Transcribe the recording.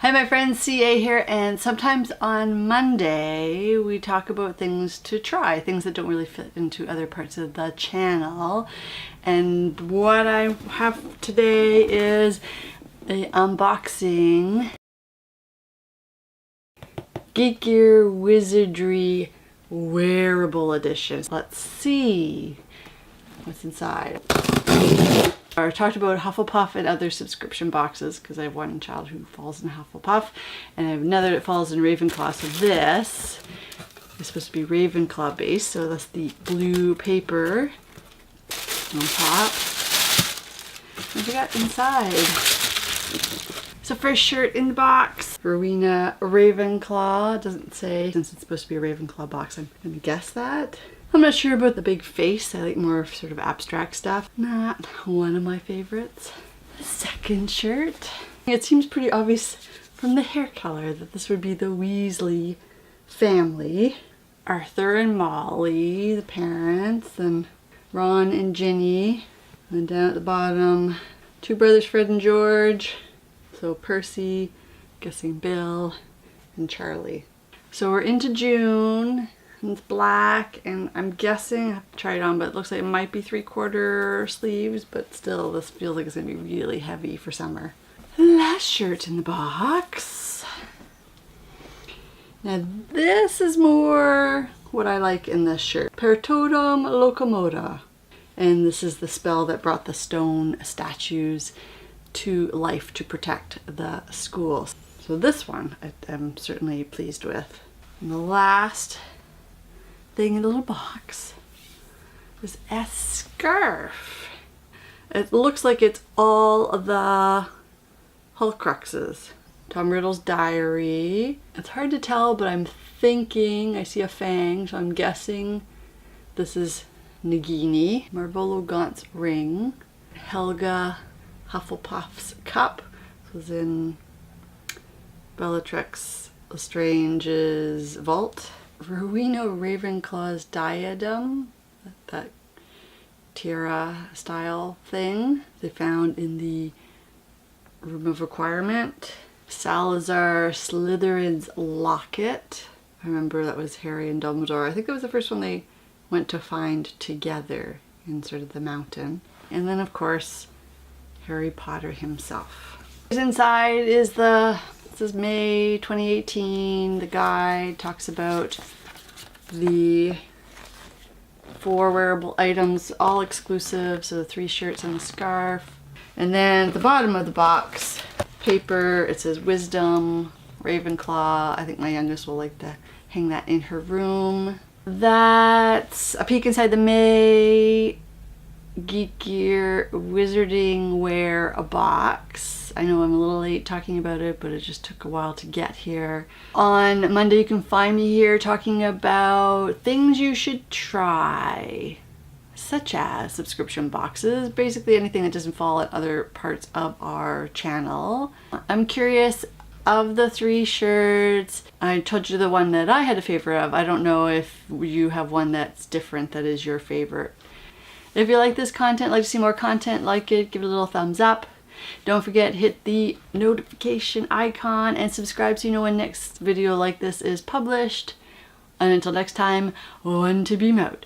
Hi my friends, CA here, and sometimes on Monday we talk about things to try, things that don't really fit into other parts of the channel. And what I have today is the unboxing Geek Wizardry Wearable Edition. Let's see what's inside. I talked about Hufflepuff and other subscription boxes because I have one child who falls in Hufflepuff and I have another that falls in Ravenclaw. So this is supposed to be Ravenclaw based, so that's the blue paper on top. What we got inside? So first shirt in the box, Rowena Ravenclaw. It doesn't say, since it's supposed to be a Ravenclaw box, I'm gonna guess that. I'm not sure about the big face. I like more sort of abstract stuff. Not one of my favorites. The second shirt. It seems pretty obvious from the hair color that this would be the Weasley family. Arthur and Molly, the parents, and Ron and Ginny. And down at the bottom, two brothers, Fred and George. So Percy, guessing Bill, and Charlie. So we're into June. It's black, and I'm guessing, I have to try it on, but it looks like it might be 3/4 sleeves, but still this feels like it's gonna be really heavy for summer. Last shirt in the box. Now this is more what I like in this shirt. Per totem locomoda. And this is the spell that brought the stone statues to life to protect the schools. So this one I'm certainly pleased with. And the last thing in the little box is a scarf. It looks like it's all of the Horcruxes. Tom Riddle's diary. It's hard to tell, but I'm thinking I see a fang, so I'm guessing this is Nagini. Marvolo Gaunt's ring. Helga Hufflepuff's cup. This was in Bellatrix Lestrange's vault. Rowena Ravenclaw's diadem, that tiara style thing they found in the room of requirement. Salazar Slytherin's locket. I remember that was Harry and Dumbledore. I think that was the first one they went to find together in sort of the mountain. And then of course Harry Potter himself. Inside is this is May 2018. The guide talks about the 4 wearable items, all exclusive, so the 3 shirts and a scarf. And then at the bottom of the box, paper, it says Wisdom, Ravenclaw. I think my youngest will like to hang that in her room. That's a peek inside the May Geek Gear Wizarding Wear a box. I know I'm a little late talking about it, but it just took a while to get here. On Monday you can find me here talking about things you should try, such as subscription boxes, basically anything that doesn't fall in other parts of our channel. I'm curious, of the 3 shirts, I told you the one that I had a favorite of. I don't know if you have one that's different that is your favorite. If you like this content, like to see more content like it, give it a little thumbs up. Don't forget, hit the notification icon and subscribe so you know when next video like this is published. And until next time, one to beam out.